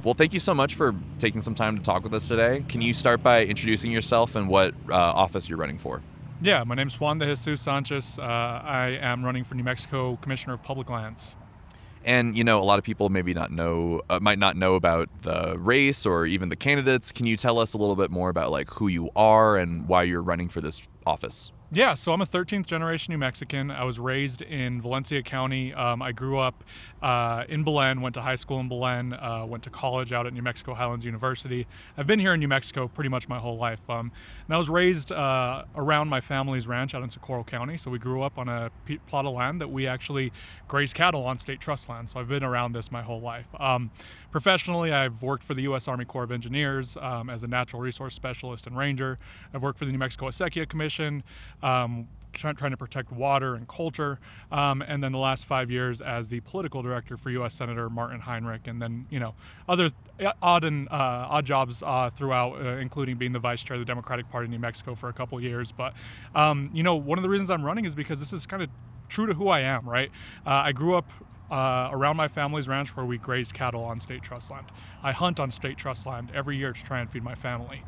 Well, thank you so much for taking some time to talk with us today. Can you start by introducing yourself and what office you're running for? Yeah, my name's Juan de Jesus Sanchez. I am running for New Mexico Commissioner of Public Lands. And a lot of people maybe not know, might not know about the race or even the candidates. Can you tell us a little bit more about like who you are and why you're running for this office? Yeah, so I'm a 13th generation New Mexican. I was raised in Valencia County. I grew up in Belen, went to high school in Belen, went to college out at New Mexico Highlands University. I've been here in New Mexico pretty much my whole life. And I was raised around my family's ranch out in Socorro County. So we grew up on a plot of land that we actually graze cattle on state trust land. So I've been around this my whole life. Professionally, I've worked for the U.S. Army Corps of Engineers as a natural resource specialist and ranger. I've worked for the New Mexico Acequia Commission. Trying to protect water and culture, and then the last 5 years as the political director for U.S. Senator Martin Heinrich, and then other odd jobs throughout, including being the vice chair of the Democratic Party in New Mexico for a couple years. But one of the reasons I'm running is because this is kind of true to who I am. Right, I grew up around my family's ranch where we graze cattle on state trust land. I hunt on state trust land every year to try and feed my family.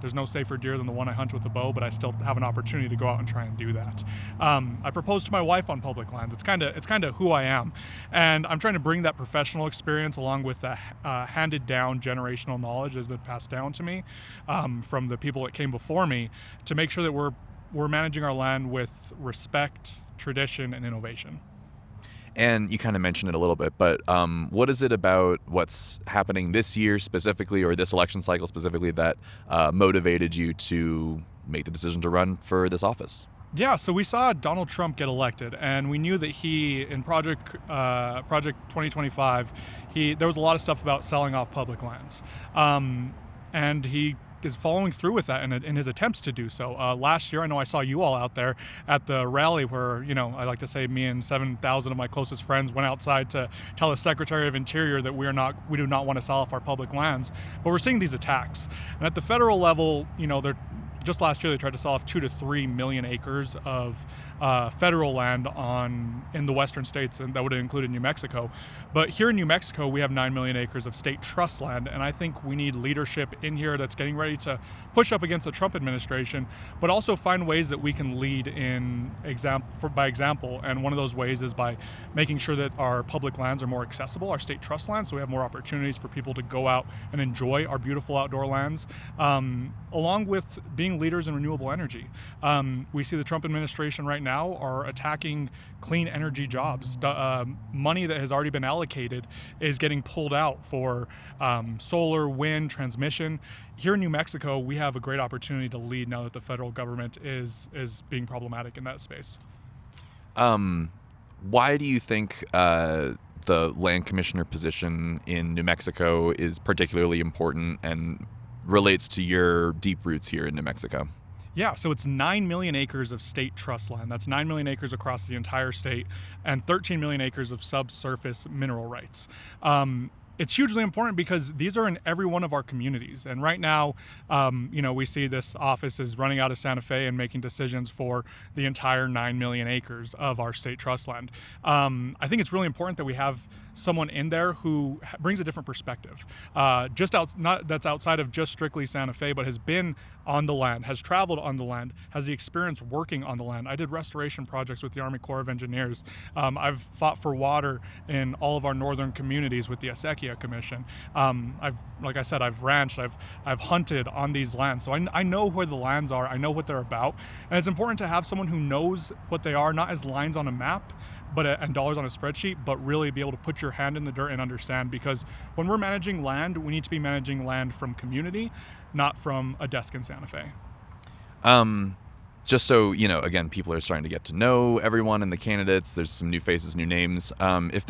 There's no safer deer than the one I hunt with a bow, but I still have an opportunity to go out and try and do that. I proposed to my wife on public lands. It's kind of who I am, and I'm trying to bring that professional experience along with the handed down generational knowledge that has been passed down to me from the people that came before me to make sure that we're managing our land with respect, tradition, and innovation. And you kind of mentioned it a little bit, but what is it about what's happening this year specifically, or this election cycle specifically, that motivated you to make the decision to run for this office? Yeah, so we saw Donald Trump get elected, and we knew that he, in Project 2025, there was a lot of stuff about selling off public lands, and he is following through with that in his attempts to do so. Last year, I know I saw you all out there at the rally where, I like to say me and 7,000 of my closest friends went outside to tell the Secretary of Interior that we do not want to sell off our public lands. But we're seeing these attacks. And at the federal level, just last year they tried to sell off 2 to 3 million acres of federal land in the western states, and that would have included New Mexico. But here in New Mexico, we have 9 million acres of state trust land, and I think we need leadership in here that's getting ready to push up against the Trump administration, but also find ways that we can lead by example. And one of those ways is by making sure that our public lands are more accessible, our state trust lands, so we have more opportunities for people to go out and enjoy our beautiful outdoor lands, along with being leaders in renewable energy. We see the Trump administration right now are attacking clean energy jobs. Money that has already been allocated is getting pulled out for solar, wind, transmission. Here in New Mexico, we have a great opportunity to lead now that the federal government is being problematic in that space. Why do you think the land commissioner position in New Mexico is particularly important and relates to your deep roots here in New Mexico? Yeah, so it's 9 million acres of state trust land. That's 9 million acres across the entire state and 13 million acres of subsurface mineral rights. It's hugely important because these are in every one of our communities. And right now, we see this office is running out of Santa Fe and making decisions for the entire 9 million acres of our state trust land. I think it's really important that we have someone in there who brings a different perspective, that's outside of just strictly Santa Fe, but has been on the land, has traveled on the land, has the experience working on the land. I did restoration projects with the Army Corps of Engineers. I've fought for water in all of our northern communities with the Acequia Commission. Like I said, I've ranched, I've hunted on these lands, so I know where the lands are, I know what they're about, and it's important to have someone who knows what they are, not as lines on a map, and dollars on a spreadsheet, but really be able to put your hand in the dirt and understand, because when we're managing land, we need to be managing land from community, not from a desk in Santa Fe. Just so, again, people are starting to get to know everyone and the candidates. There's some new faces, new names. If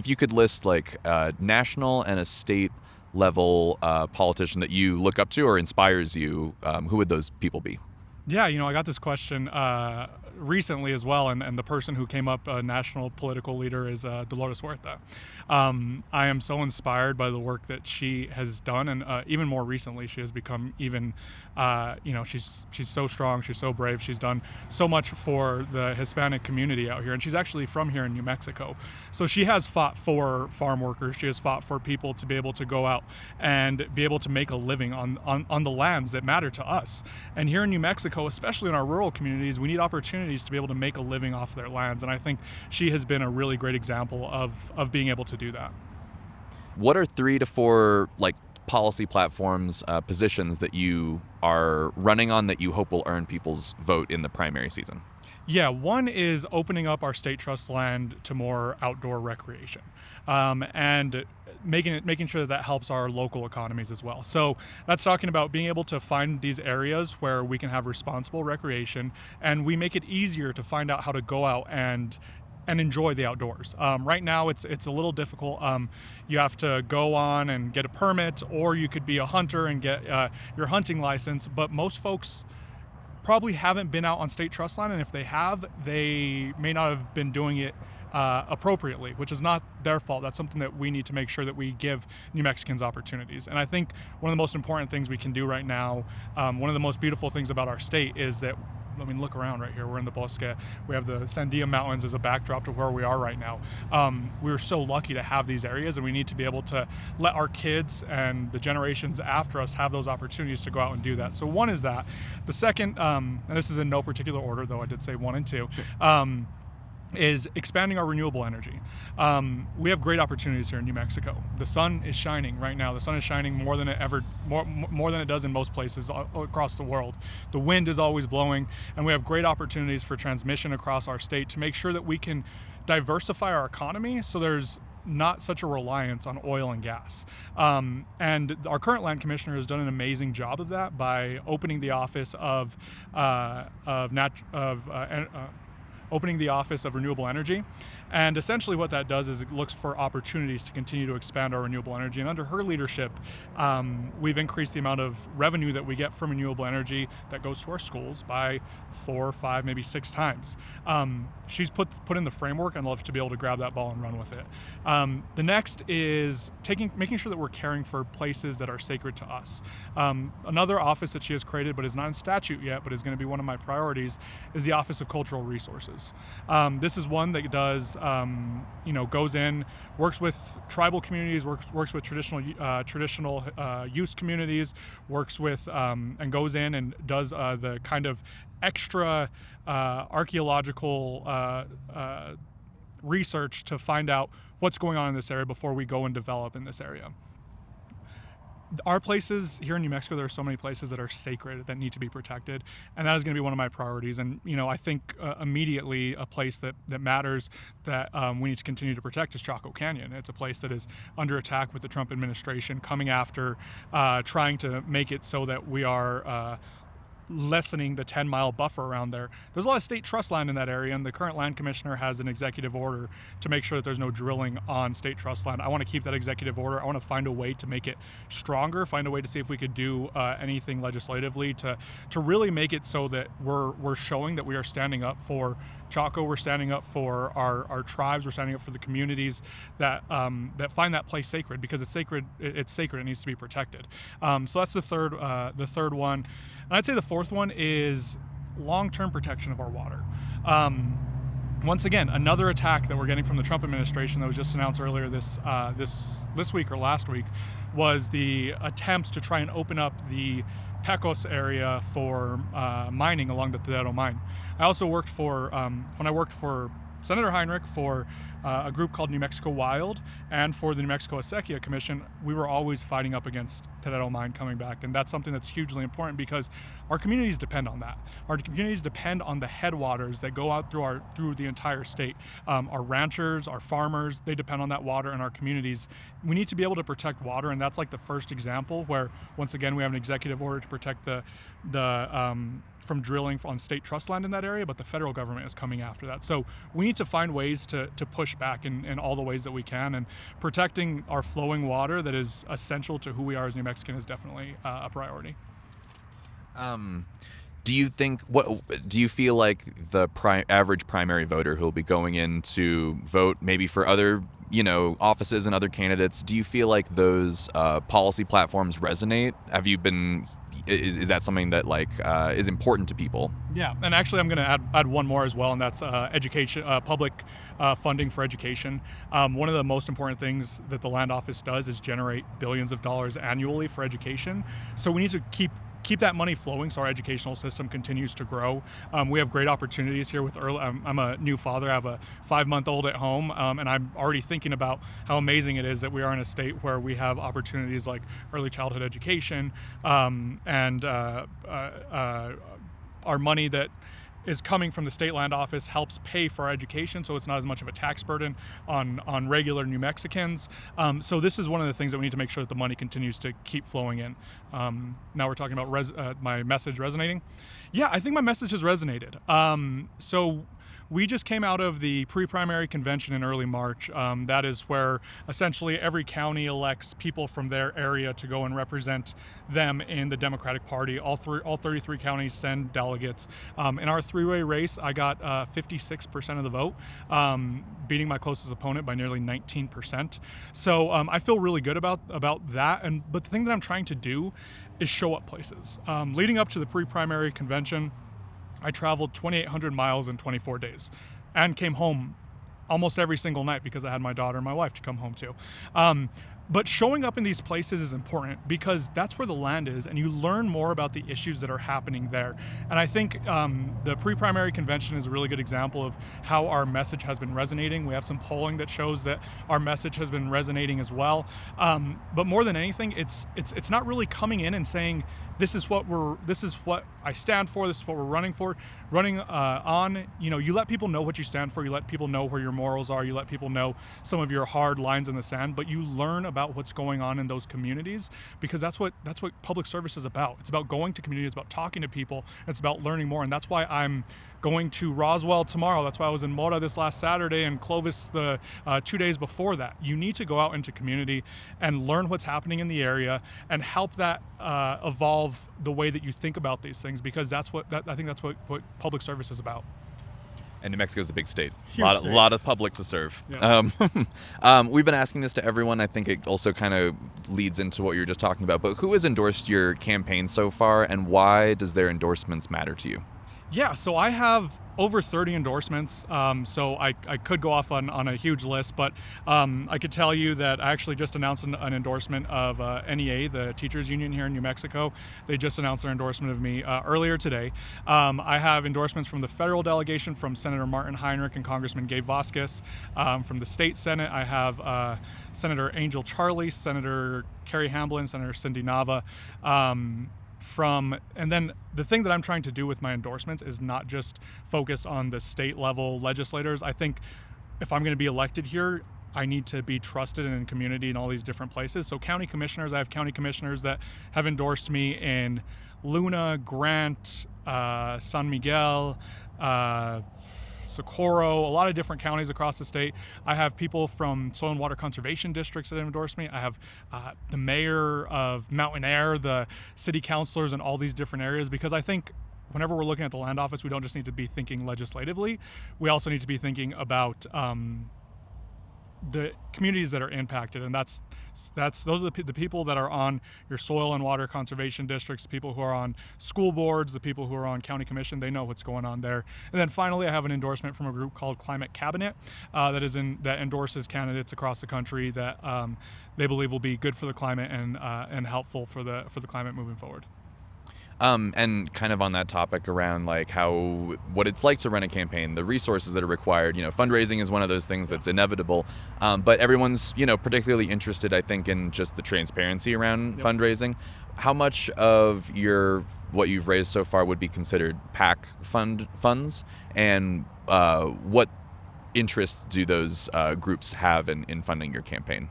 you could list like a national and a state level politician that you look up to or inspires you, who would those people be? Yeah, I got this question recently as well, and the person who came up national political leader is Dolores Huerta. I am so inspired by the work that she has done, and even more recently, she has become even, she's so strong, she's so brave, she's done so much for the Hispanic community out here, and she's actually from here in New Mexico. So she has fought for farm workers, she has fought for people to be able to go out and be able to make a living on the lands that matter to us. And here in New Mexico, especially in our rural communities, we need opportunities to be able to make a living off their lands. And I think she has been a really great example of being able to do that. What are 3 to 4 policy platforms, positions that you are running on that you hope will earn people's vote in the primary season? Yeah, one is opening up our state trust land to more outdoor recreation, and making sure that helps our local economies as well. So that's talking about being able to find these areas where we can have responsible recreation, and we make it easier to find out how to go out and enjoy the outdoors. Right now, it's a little difficult. You have to go on and get a permit, or you could be a hunter and get your hunting license. But most folks probably haven't been out on state trust land, and if they have, they may not have been doing it appropriately, which is not their fault. That's something that we need to make sure that we give New Mexicans opportunities. And I think one of the most important things we can do right now, one of the most beautiful things about our state is that, look around right here. We're in the Bosque. We have the Sandia Mountains as a backdrop to where we are right now. We're so lucky to have these areas, and we need to be able to let our kids and the generations after us have those opportunities to go out and do that. So one is that. The second, and this is in no particular order, though I did say 1 and 2, is expanding our renewable energy. We have great opportunities here in New Mexico. The sun is shining right now. The sun is shining more than it does in most places across the world. The wind is always blowing, and we have great opportunities for transmission across our state to make sure that we can diversify our economy so there's not such a reliance on oil and gas. And our current land commissioner has done an amazing job of that by opening the office of opening the Office of Renewable Energy. And essentially what that does is it looks for opportunities to continue to expand our renewable energy. And under her leadership, we've increased the amount of revenue that we get from renewable energy that goes to our schools by 4, 5, maybe 6 times. She's put in the framework, and I'd love to be able to grab that ball and run with it. The next is making sure that we're caring for places that are sacred to us. Another office that she has created, but is not in statute yet, but is going to be one of my priorities, is the Office of Cultural Resources. This is one that does, goes in, works with tribal communities, works with traditional use communities, works with and goes in and does the kind of extra archaeological research to find out what's going on in this area before we go and develop in this area. Our places here in New Mexico, there are so many places that are sacred that need to be protected, and that is going to be one of my priorities. And I think immediately a place that matters that we need to continue to protect is Chaco Canyon. It's a place that is under attack with the Trump administration coming after, trying to make it so that we are lessening the 10-mile buffer around there. There's a lot of state trust land in that area, and the current land commissioner has an executive order to make sure that there's no drilling on state trust land. I want to keep that executive order. I want to find a way to make it stronger, find a way to see if we could do anything legislatively to really make it so that we're showing that we are standing up for Chaco, we're standing up for our tribes, we're standing up for the communities that find that place sacred, because it's sacred, it needs to be protected. So that's the third one. And I'd say the fourth one is long-term protection of our water. Once again, another attack that we're getting from the Trump administration that was just announced earlier this week or last week was the attempts to try and open up the Pecos area for mining along the Tadero mine. I also worked for, when I worked for Senator Heinrich for a group called New Mexico Wild, and for the New Mexico Acequia Commission, we were always fighting up against Tadero mine coming back, and that's something that's hugely important because our communities depend on that. Our communities depend on the headwaters that go out through the entire state. Our ranchers, our farmers, they depend on that water in our communities. We need to be able to protect water, and that's like the first example where, once again, we have an executive order to protect from drilling on state trust land in that area, but the federal government is coming after that. So we need to find ways to push back in all the ways that we can, and protecting our flowing water that is essential to who we are as New Mexican is definitely a priority. Do you think do you feel like the average primary voter who will be going in to vote maybe for other offices and other candidates, do you feel like those policy platforms resonate? Have you been is that something that is important to people? Yeah, and actually, I'm going to add one more as well, and that's education, public funding for education. One of the most important things that the land office does is generate billions of dollars annually for education. So we need to keep that money flowing so our educational system continues to grow. We have great opportunities here with early. I'm a new father. I have a 5-month-old at home, and I'm already thinking about how amazing it is that we are in a state where we have opportunities like early childhood education, and our money that is coming from the state land office helps pay for our education, so it's not as much of a tax burden on regular New Mexicans. So this is one of the things that we need to make sure that the money continues to keep flowing in. Now we're talking about my message resonating. Yeah, I think my message has resonated. So we just came out of the pre-primary convention in early March. That is where essentially every county elects people from their area to go and represent them in the Democratic Party. All 33 counties send delegates. In our three-way race, I got 56% of the vote, beating my closest opponent by nearly 19%. So I feel really good about that. But the thing that I'm trying to do is show up places. Leading up to the pre-primary convention, I traveled 2,800 miles in 24 days and came home almost every single night because I had my daughter and my wife to come home to. But showing up in these places is important because that's where the land is, and you learn more about the issues that are happening there. And I think the pre-primary convention is a really good example of how our message has been resonating. We have some polling that shows that our message has been resonating as well. But more than anything, it's not really coming in and saying, this is what I stand for, this is what we're running on. You let people know what you stand for, you let people know where your morals are, you let people know some of your hard lines in the sand, but you learn about what's going on in those communities, because that's what public service is about. It's about going to communities, it's about talking to people, it's about learning more. And that's why I'm going to Roswell tomorrow. That's why I was in Mora this last Saturday and Clovis the 2 days before that. You need to go out into community and learn what's happening in the area and help that evolve the way that you think about these things, because I think that's what public service is about. And New Mexico is a big state. Huge state. A lot of public to serve. Yeah. We've been asking this to everyone. I think it also kind of leads into what you were just talking about. But who has endorsed your campaign so far, and why does their endorsements matter to you? Yeah, so I have over 30 endorsements, so I could go off on a huge list, but I could tell you that I actually just announced an endorsement of NEA, the teachers union here in New Mexico. They just announced their endorsement of me earlier today. I have endorsements from the federal delegation from Senator Martin Heinrich and Congressman Gabe Vasquez. From the state Senate, I have Senator Angel Charlie, Senator Carrie Hamblin, Senator Cindy Nava. And then the thing that I'm trying to do with my endorsements is not just focused on the state level legislators. I think if I'm going to be elected here, I need to be trusted in community in all these different places. So county commissioners, I have county commissioners that have endorsed me in Luna, Grant, San Miguel, Socorro, a lot of different counties across the state. I have people from soil and water conservation districts that have endorsed me. I have the mayor of Mountain Air, the city councilors in all these different areas, because I think whenever we're looking at the land office, we don't just need to be thinking legislatively. We also need to be thinking about the communities that are impacted, and those are the people that are on your soil and water conservation districts, the people who are on school boards, the people who are on county commission. They know what's going on there. And then finally, I have an endorsement from a group called Climate Cabinet that endorses candidates across the country that they believe will be good for the climate and helpful for the climate moving forward. And kind of on that topic around what it's like to run a campaign, the resources that are required. Fundraising is one of those things that's inevitable, but everyone's particularly interested, I think, in just the transparency around fundraising. How much of what you've raised so far would be considered PAC funds, and what interests do those groups have in funding your campaign?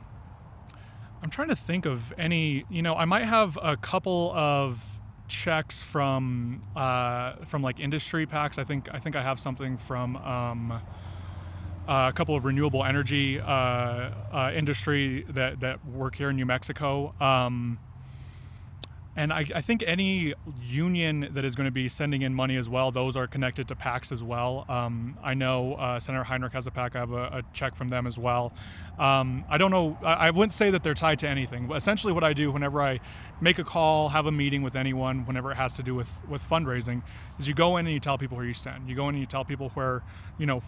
I'm trying to think of any. I might have a couple of checks from like industry PACs. I think I have something from a couple of renewable energy industry that work here in New Mexico. And I think any union that is going to be sending in money as well, those are connected to PACs as well. I know Senator Heinrich has a PAC. I have a check from them as well. I don't know. I wouldn't say that they're tied to anything. But essentially what I do whenever I make a call, have a meeting with anyone, whenever it has to do with fundraising, is you go in and you tell people where you stand. You go in and you tell people where,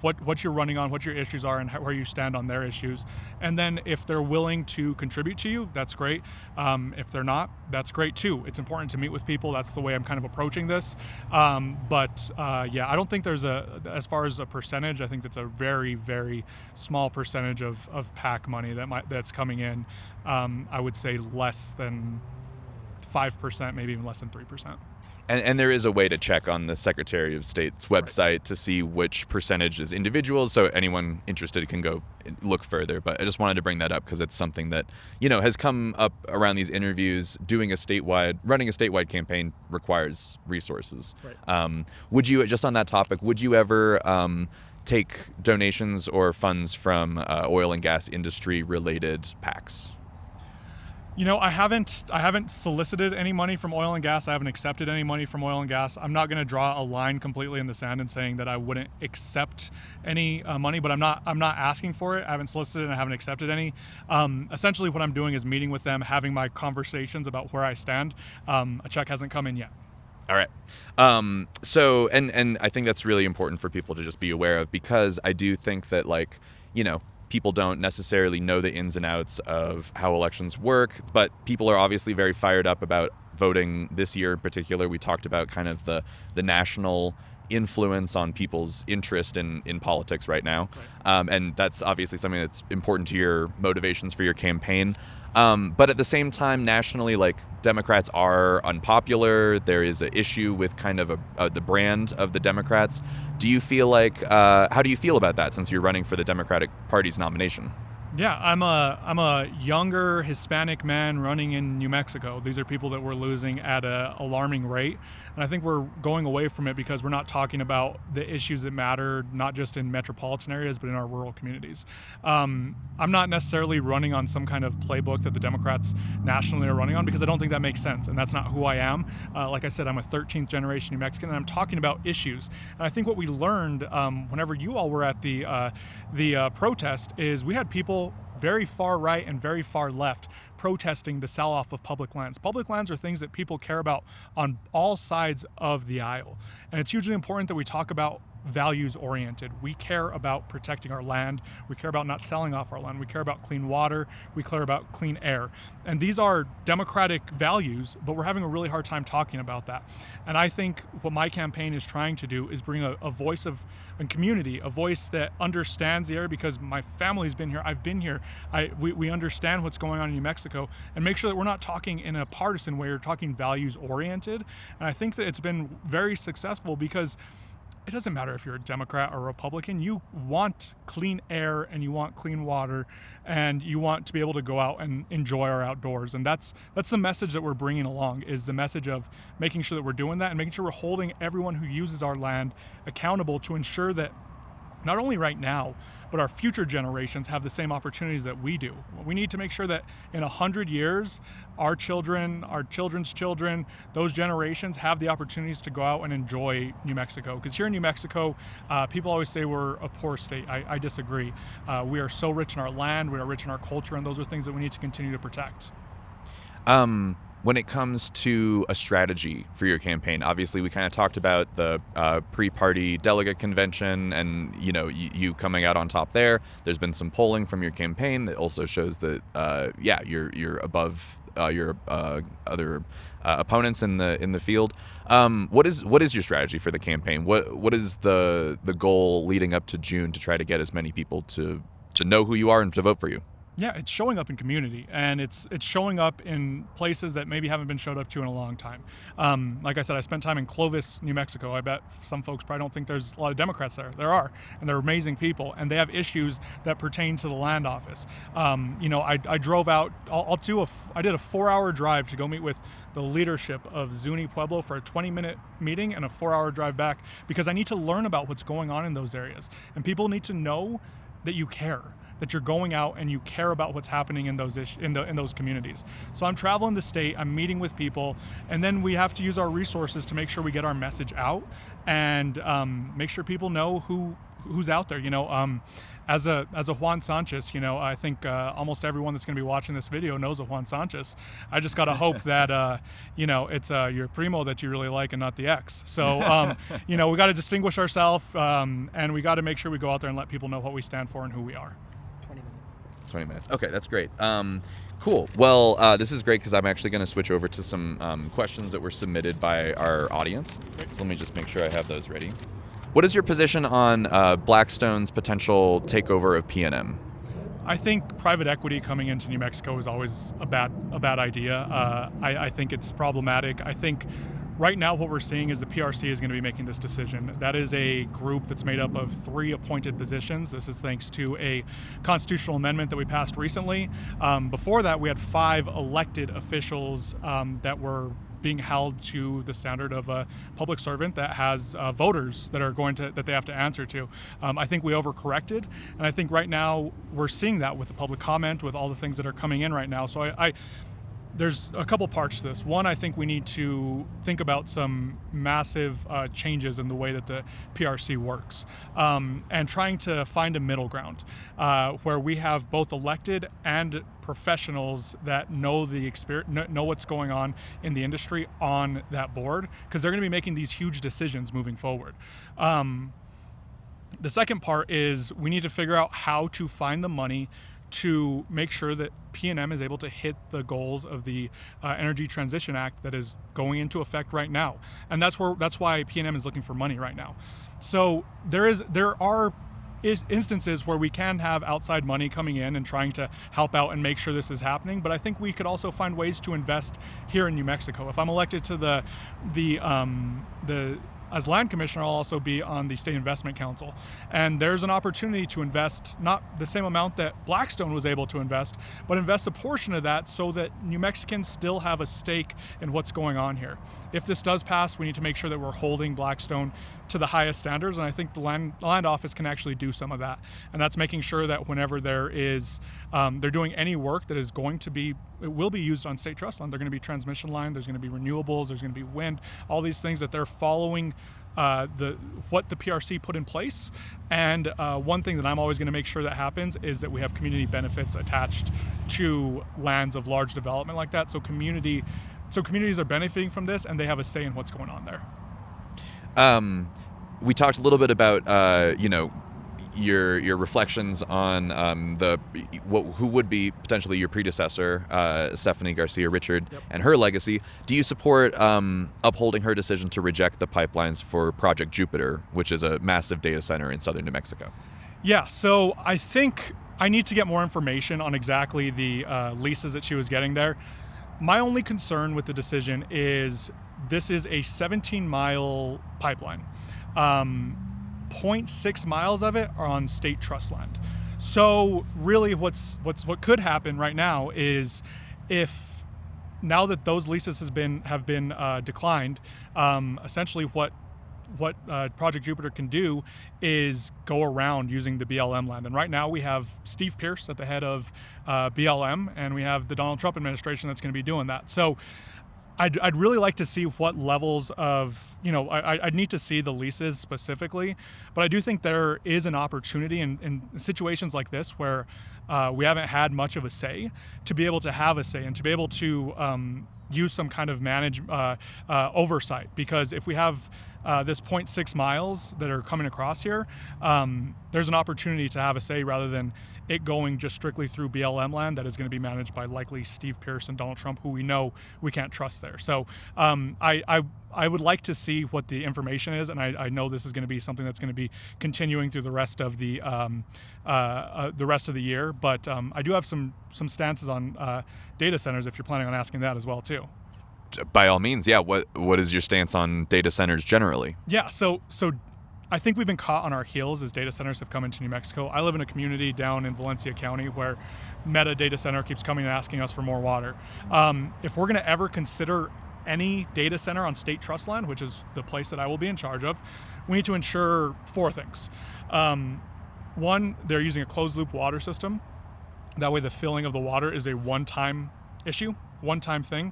what you're running on, what your issues are, and where you stand on their issues. And then if they're willing to contribute to you, that's great. If they're not, that's great too. It's important to meet with people. That's the way I'm kind of approaching this. But I don't think there's as far as a percentage, I think that's a very, very small percentage of PAC money that's coming in. I would say less than 5%, maybe even less than 3%. And there is a way to check on the Secretary of State's website to see which percentage is individuals, so anyone interested can go look further. But I just wanted to bring that up because it's something that, has come up around these interviews. Running a statewide campaign requires resources. Right. Would you, just on that topic, would you ever take donations or funds from oil and gas industry related PACs? I haven't solicited any money from oil and gas. I haven't accepted any money from oil and gas. I'm not going to draw a line completely in the sand and saying that I wouldn't accept any money, but I'm not asking for it. I haven't solicited and I haven't accepted any. Essentially what I'm doing is meeting with them, having my conversations about where I stand. A check hasn't come in yet. All right. So, and I think that's really important for people to just be aware of, because I do think that, people don't necessarily know the ins and outs of how elections work, but people are obviously very fired up about voting this year in particular. We talked about kind of the national influence on people's interest in politics right now. Right. And that's obviously something that's important to your motivations for your campaign. But at the same time, nationally, Democrats are unpopular. There is an issue with kind of the brand of the Democrats. Do you feel how do you feel about that, since you're running for the Democratic Party's nomination? Yeah, I'm a younger Hispanic man running in New Mexico. These are people that we're losing at an alarming rate. And I think we're going away from it because we're not talking about the issues that matter, not just in metropolitan areas, but in our rural communities. I'm not necessarily running on some kind of playbook that the Democrats nationally are running on, because I don't think that makes sense. And that's not who I am. Like I said, I'm a 13th generation New Mexican, and I'm talking about issues. And I think what we learned whenever you all were at the protest is we had people very far right and very far left protesting the sell-off of public lands. Public lands are things that people care about on all sides of the aisle. And it's hugely important that we talk about values oriented. We care about protecting our land. We care about not selling off our land. We care about clean water. We care about clean air. And these are democratic values, but we're having a really hard time talking about that. And I think what my campaign is trying to do is bring a voice of a community, a voice that understands the area, because my family's been here. I've been here. We understand what's going on in New Mexico, and make sure that we're not talking in a partisan way. We're talking values oriented. And I think that it's been very successful, because it doesn't matter if you're a Democrat or a Republican. You want clean air and you want clean water, and you want to be able to go out and enjoy our outdoors. And that's the message that we're bringing along, is the message of making sure that we're doing that and making sure we're holding everyone who uses our land accountable to ensure that not only right now, but our future generations have the same opportunities that we do. We need to make sure that in 100 years, our children, our children's children, those generations have the opportunities to go out and enjoy New Mexico. Because here in New Mexico, people always say we're a poor state. I disagree. We are so rich in our land, we are rich in our culture, and those are things that we need to continue to protect. When it comes to a strategy for your campaign, obviously we kind of talked about the pre-party delegate convention and, you coming out on top there. There's been some polling from your campaign that also shows that, you're above your other opponents in the field. What is your strategy for the campaign? What is the goal leading up to June to try to get as many people to know who you are and to vote for you? Yeah, it's showing up in community, and it's showing up in places that maybe haven't been showed up to in a long time. Like I said, I spent time in Clovis, New Mexico. I bet some folks probably don't think there's a lot of Democrats there. There are, and they're amazing people, and they have issues that pertain to the land office. I drove out. I did a 4-hour drive to go meet with the leadership of Zuni Pueblo for a 20-minute meeting and a 4-hour drive back, because I need to learn about what's going on in those areas, and people need to know that you care. that you're going out and you care about what's happening in those in those communities. So I'm traveling the state, I'm meeting with people, and then we have to use our resources to make sure we get our message out and make sure people know who's out there. As a Juan Sanchez, I think almost everyone that's going to be watching this video knows a Juan Sanchez. I just got to hope that it's your primo that you really like and not the ex. So we got to distinguish ourselves, and we got to make sure we go out there and let people know what we stand for and who we are. 20 minutes. 20 minutes. Okay, that's great. Cool. Well, this is great because I'm actually going to switch over to some questions that were submitted by our audience. Great. So let me just make sure I have those ready. What is your position on Blackstone's potential takeover of PNM? I think private equity coming into New Mexico is always a bad idea. I think it's problematic. I think right now what we're seeing is the PRC is going to be making this decision. That is a group that's made up of 3 appointed positions. This is thanks to a constitutional amendment that we passed recently. Before that, we had 5 elected officials that were being held to the standard of a public servant that has voters that they have to answer to. I think we overcorrected, and I think right now we're seeing that with the public comment, with all the things that are coming in right now. So there's a couple parts to this. One, I think we need to think about some massive changes in the way that the PRC works, and trying to find a middle ground where we have both elected and professionals that know the experience, know what's going on in the industry on that board, because they're going to be making these huge decisions moving forward. The second part is we need to figure out how to find the money to make sure that PNM is able to hit the goals of the Energy Transition Act that is going into effect right now, and that's why PNM is looking for money right now. So there are instances where we can have outside money coming in and trying to help out and make sure this is happening, but I think we could also find ways to invest here in New Mexico. If I'm elected to the as land commissioner, I'll also be on the State Investment Council. And there's an opportunity to invest not the same amount that Blackstone was able to invest, but invest a portion of that so that New Mexicans still have a stake in what's going on here. If this does pass, we need to make sure that we're holding Blackstone to the highest standards, and I think the land office can actually do some of that. And that's making sure that whenever there is, they're doing any work that is going to be, it will be used on state trust land. They're going to be transmission line, there's going to be renewables, there's going to be wind, all these things that they're following what the PRC put in place. And one thing that I'm always going to make sure that happens is that we have community benefits attached to lands of large development like that. So communities are benefiting from this, and they have a say in what's going on there. We talked a little bit about your reflections on who would be potentially your predecessor, Stephanie Garcia Richard, Yep. and her legacy. Do you support upholding her decision to reject the pipelines for Project Jupiter, which is a massive data center in southern New Mexico? Yeah, so I think I need to get more information on exactly the leases that she was getting there. My only concern with the decision is this is a 17-mile pipeline. 0.6 miles of it are on state trust land. So really what could happen right now is, if now that those leases have been declined, essentially what Project Jupiter can do is go around using the BLM land. And right now we have Steve Pierce at the head of BLM, and we have the Donald Trump administration that's going to be doing that. So I'd really like to see what levels of, I'd need to see the leases specifically, but I do think there is an opportunity in situations like this where we haven't had much of a say, to be able to have a say and to be able to use some kind of oversight. Because if we have this 0.6 miles that are coming across here, there's an opportunity to have a say rather than it going just strictly through BLM land that is going to be managed by likely Steve Pierce and Donald Trump, who we know we can't trust there. So I would like to see what the information is, and I know this is going to be something that's going to be continuing through the rest of the year. But I do have some stances on data centers if you're planning on asking that as well too. By all means, yeah. What is your stance on data centers generally? Yeah, so I think we've been caught on our heels as data centers have come into New Mexico. I live in a community down in Valencia County where Meta Data Center keeps coming and asking us for more water. If we're going to ever consider any data center on state trust land, which is the place that I will be in charge of, we need to ensure 4 things. One, they're using a closed loop water system. That way the filling of the water is a one-time issue, one-time thing.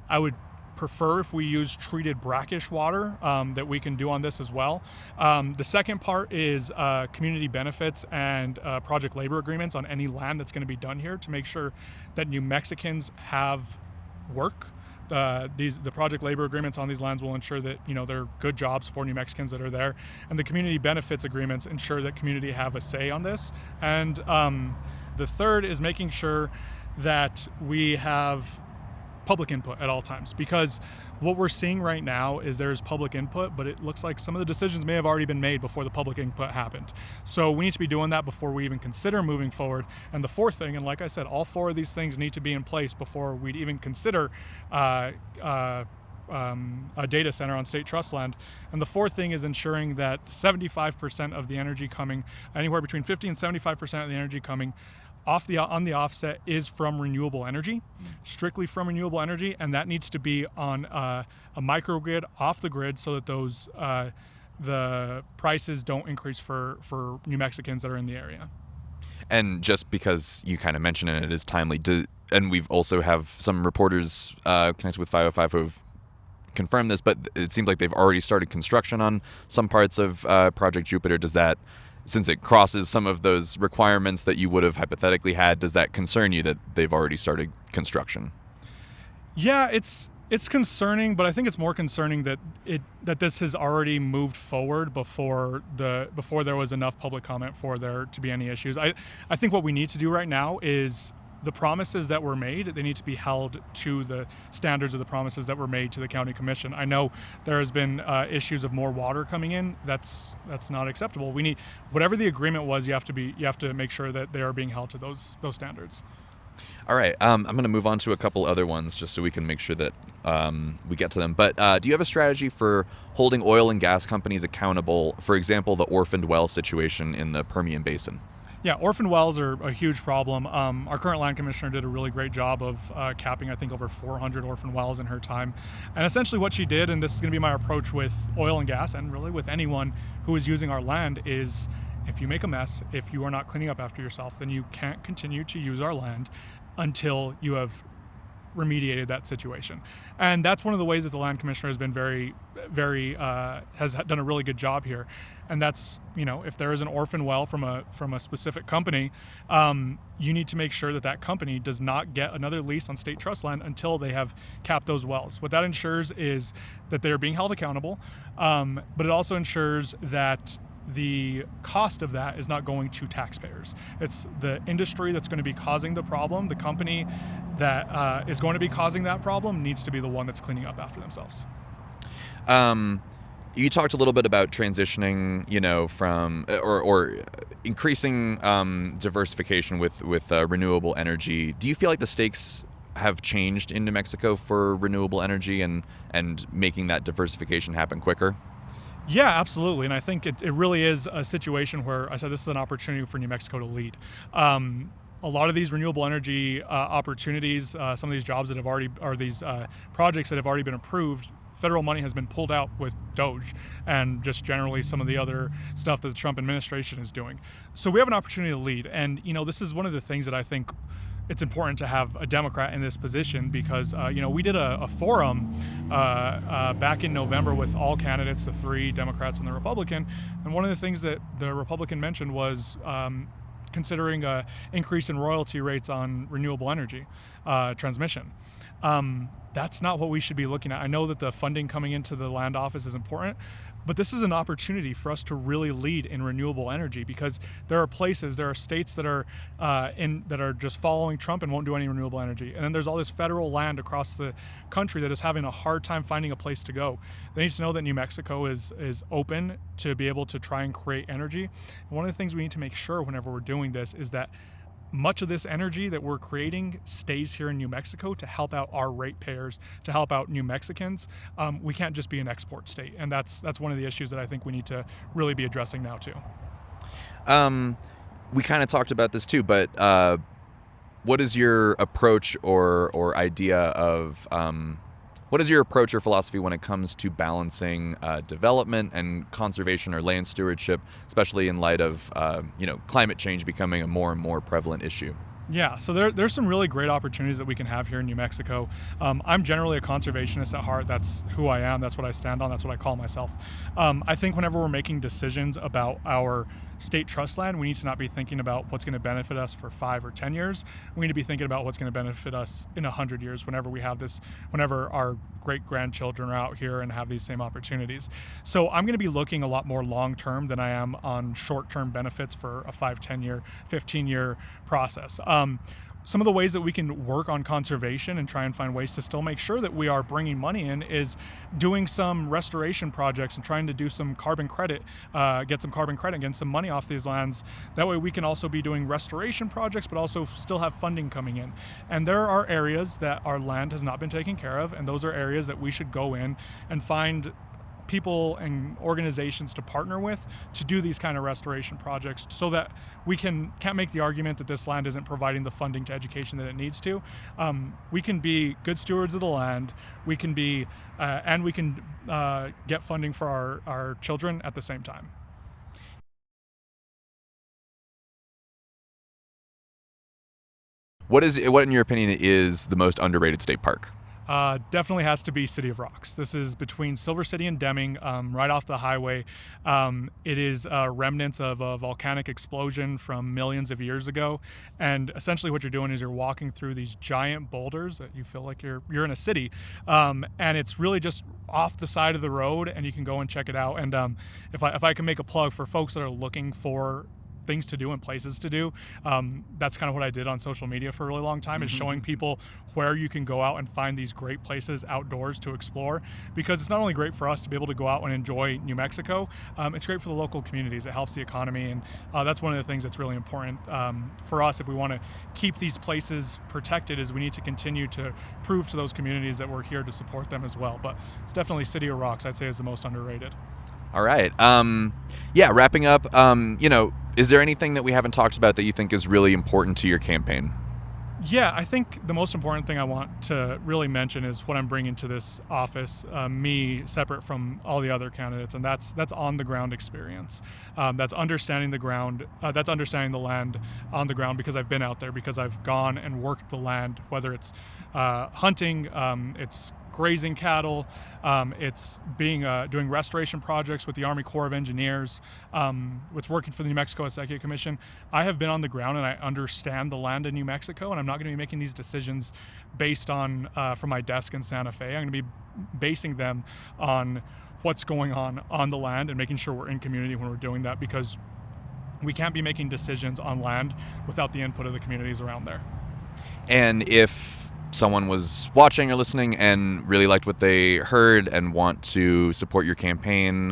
I would prefer if we use treated brackish water that we can do on this as well. The second part is community benefits and project labor agreements on any land that's going to be done here to make sure that New Mexicans have work. The project labor agreements on these lands will ensure that they're good jobs for New Mexicans that are there, and the community benefits agreements ensure that community have a say on this. And the third is making sure that we have public input at all times, because what we're seeing right now is there's public input, but it looks like some of the decisions may have already been made before the public input happened. So we need to be doing that before we even consider moving forward. And the fourth thing, and like I said, all four of these things need to be in place before we'd even consider a data center on state trust land. And the fourth thing is ensuring that 75% of the energy coming, anywhere between 50 and 75% of the energy coming on the offset is from renewable energy, strictly from renewable energy, and that needs to be on a microgrid off the grid so that those the prices don't increase for New Mexicans that are in the area. And just because you kind of mentioned it is timely, and we've also have some reporters connected with 505 who have confirmed this, but it seems like they've already started construction on some parts of Project Jupiter. Does that, since it crosses some of those requirements that you would have hypothetically had, does that concern you that they've already started construction? Yeah, it's concerning, but I think it's more concerning that this has already moved forward before there was enough public comment for there to be any issues. I think what we need to do right now is the promises that were made, they need to be held to the standards of the promises that were made to the county commission. I know there has been issues of more water coming in. That's not acceptable. We need, whatever the agreement was, you have to make sure that they are being held to those standards. All right, I'm going to move on to a couple other ones just so we can make sure that we get to them. But do you have a strategy for holding oil and gas companies accountable? For example, the orphaned well situation in the Permian Basin. Yeah, orphan wells are a huge problem. Our current land commissioner did a really great job of capping, I think, over 400 orphan wells in her time. And essentially what she did, and this is going to be my approach with oil and gas, and really with anyone who is using our land, is if you make a mess, if you are not cleaning up after yourself, then you can't continue to use our land until you have remediated that situation. And that's one of the ways that the land commissioner has been has done a really good job here. And that's, if there is an orphan well from a specific company, you need to make sure that that company does not get another lease on state trust land until they have capped those wells. What that ensures is that they're being held accountable, but it also ensures that the cost of that is not going to taxpayers. It's the industry that's going to be causing the problem. The company that is going to be causing that problem needs to be the one that's cleaning up after themselves. You talked a little bit about transitioning, from or increasing diversification with renewable energy. Do you feel like the stakes have changed in New Mexico for renewable energy and making that diversification happen quicker? Yeah, absolutely. And I think it really is a situation where I said this is an opportunity for New Mexico to lead. A lot of these renewable energy opportunities, some of these jobs that have already, or these projects that have already been approved, federal money has been pulled out with DOGE and just generally some of the other stuff that the Trump administration is doing. So we have an opportunity to lead. And, this is one of the things that I think it's important to have a Democrat in this position because, we did a forum back in November with all candidates, the 3 Democrats and the Republican. And one of the things that the Republican mentioned was considering an increase in royalty rates on renewable energy transmission. That's not what we should be looking at. I know that the funding coming into the land office is important, but this is an opportunity for us to really lead in renewable energy because there are states that are just following Trump and won't do any renewable energy. And then there's all this federal land across the country that is having a hard time finding a place to go. They need to know that New Mexico is open to be able to try and create energy. And one of the things we need to make sure whenever we're doing this is that much of this energy that we're creating stays here in New Mexico to help out our ratepayers, to help out New Mexicans. We can't just be an export state, and that's one of the issues that I think we need to really be addressing now too. We kind of talked about this too, but what is your approach or idea of What is your approach or philosophy when it comes to balancing development and conservation or land stewardship, especially in light of climate change becoming a more and more prevalent issue? Yeah, so there's some really great opportunities that we can have here in New Mexico. I'm generally a conservationist at heart. That's who I am. That's what I stand on. That's what I call myself. I think whenever we're making decisions about our state trust land, we need to not be thinking about what's going to benefit us for 5 or 10 years. We need to be thinking about what's going to benefit us in 100 years whenever we have this, whenever our great grandchildren are out here and have these same opportunities. So I'm going to be looking a lot more long term than I am on short term benefits for a 5, 10 year, 15-year process. Some of the ways that we can work on conservation and try and find ways to still make sure that we are bringing money in is doing some restoration projects and trying to do some carbon credit, get some carbon credit, get some money off these lands. That way we can also be doing restoration projects, but also still have funding coming in. And there are areas that our land has not been taken care of, and those are areas that we should go in and find people and organizations to partner with to do these kind of restoration projects, so that we can't make the argument that this land isn't providing the funding to education that it needs to. We can be good stewards of the land. We can be and we can get funding for our children at the same time. What in your opinion is the most underrated state park? Definitely has to be City of Rocks. This is between Silver City and Deming, right off the highway. It is remnants of a volcanic explosion from millions of years ago. And essentially what you're doing is you're walking through these giant boulders that you feel like you're in a city. And it's really just off the side of the road, and you can go and check it out. And if I can make a plug for folks that are looking for things to do and places to do, that's kind of what I did on social media for a really long time, is showing people where you can go out and find these great places outdoors to explore, because it's not only great for us to be able to go out and enjoy New Mexico, it's great for the local communities. It helps the economy, and that's one of the things that's really important for us if we want to keep these places protected, is we need to continue to prove to those communities that we're here to support them as well. But it's definitely City of Rocks, I'd say, is the most underrated. All right. Wrapping up, is there anything that we haven't talked about that you think is really important to your campaign? Yeah, I think the most important thing I want to really mention is what I'm bringing to this office, me separate from all the other candidates, and that's on the ground experience. That's understanding the ground. That's understanding the land on the ground, because I've been out there, because I've gone and worked the land, whether it's hunting, it's grazing cattle, it's doing restoration projects with the Army Corps of Engineers, it's working for the New Mexico Executive Commission. I have been on the ground and I understand the land in New Mexico, and I'm not going to be making these decisions based on from my desk in Santa Fe. I'm going to be basing them on what's going on the land and making sure we're in community when we're doing that, because we can't be making decisions on land without the input of the communities around there. And if someone was watching or listening and really liked what they heard and want to support your campaign,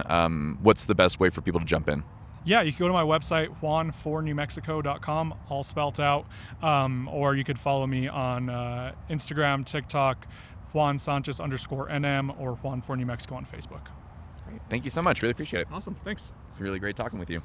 what's the best way for people to jump in? Yeah, you can go to my website, juanfornewmexico.com, all spelt out, or you could follow me on Instagram, TikTok, Juan Sanchez _NM, or Juan for New Mexico on Facebook. Great. Thank you so much. Really appreciate it. Awesome. Thanks. It's really great talking with you.